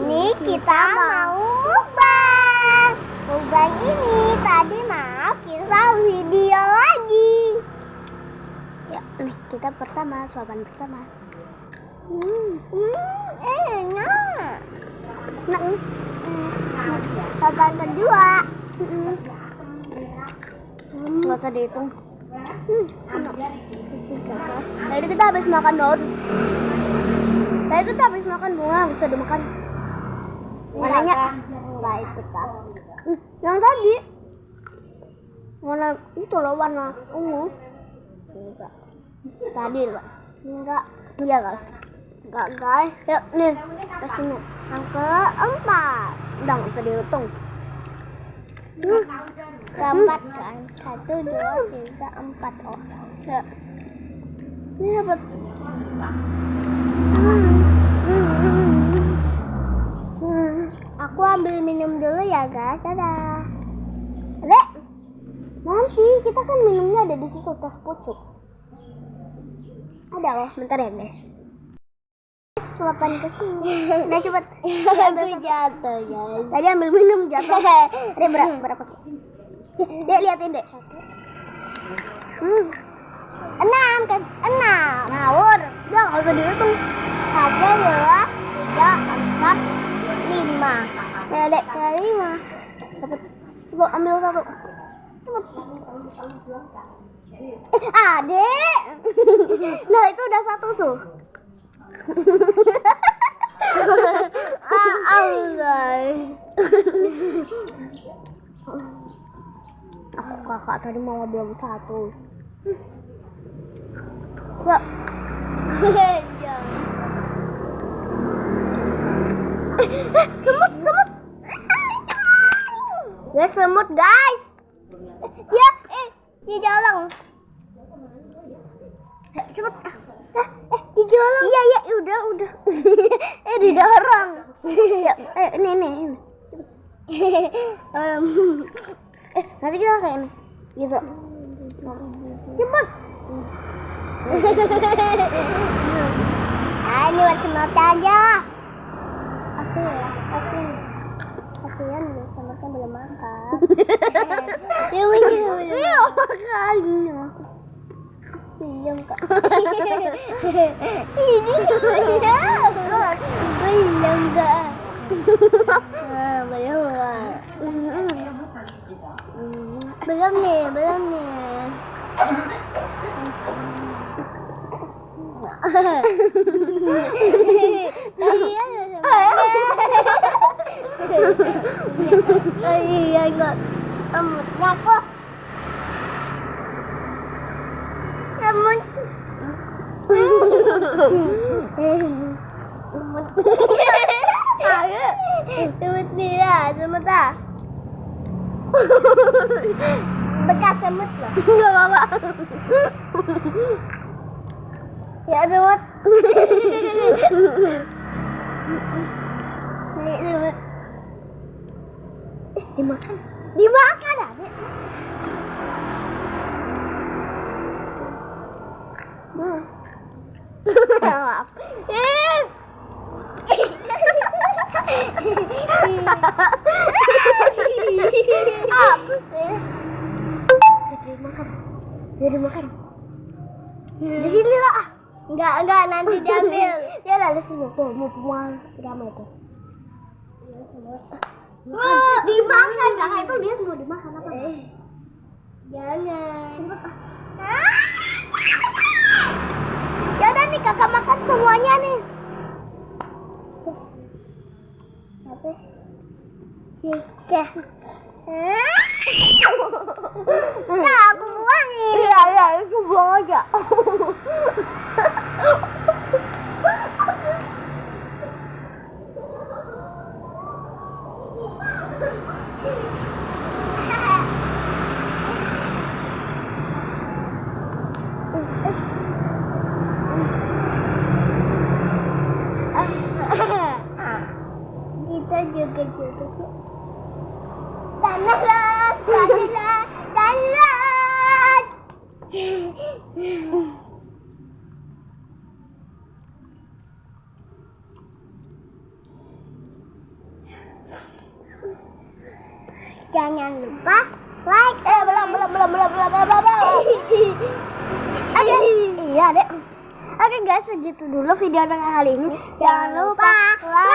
ini kita mau mukbang. Mukbang ini tadi maaf kita video lagi. Ya, nih kita pertama, suapan pertama. Enak. Suapan kedua. Nggak usah dihitung. Tadi kita habis makan daun. Tadi kita habis makan bunga, bisa dimakan. Mananya? Enggak itu kan. Yang tadi. Warna itu loh, warna ungu. Enggak. Tadi loh. Enggak. Iya guys. Enggak guys. Yuk nih. Kasih yang keempat. Udah nggak usah dihitung. Keempat kan. 1, 2, 3, 4. Oh. Ya. Ini dapat. Aku ambil minum dulu ya guys. Dadah. Dek. Nanti kita kan minumnya ada di situ, teh pucuk. Ada loh, bentar ya guys. Suapan ke sini. Nah cepet. Aku jatuh guys. Tadi ambil minum jatuh. Ada berapa? Dek liatin dek. 6 kan? 6. Ngawur. Udah nggak usah dihitung. 1, 2, 3, 4, 5. Dek ke 5. Cepet. Coba ambil satu. Cepet. Adek. Nah itu udah satu tuh. Guys. Aku kakak tadi malah belum satu. Ya. Semut. Ya semut guys. Ya, di jalan. Cepet. Di jalan. Iya, udah. Didorong. Ya, ini. Nanti kita kayak ini. Gitu. Cepet. Ini buat semut aja. Kasihan semutnya belum makan. Iya, makan. Belum kak. Ini belum kak. Belum nih. Iya enggak. Semutnya kok. Semut. Semut nih ya, semut ah. Bekas semut loh. Enggak apa-apa. Ya semut. Nih semut. Dimakan adek. Maaf. Apa sih? Dimakan. Di sini lah. Enggak nanti diambil. Ya lah di sini tuh mau ramai tuh. Dimakan kakak itu lihat mau dimakan apa? Jangan. Cepet. Ya udah nih kakak makan semuanya nih. Apa? Nah, aku buangin. Iya, aku buang aja. Kita juga. Tanah. Jangan lupa like. Belum. Oke, iya dek. Oke guys, segitu dulu video dengan kali ini. Jangan lupa like.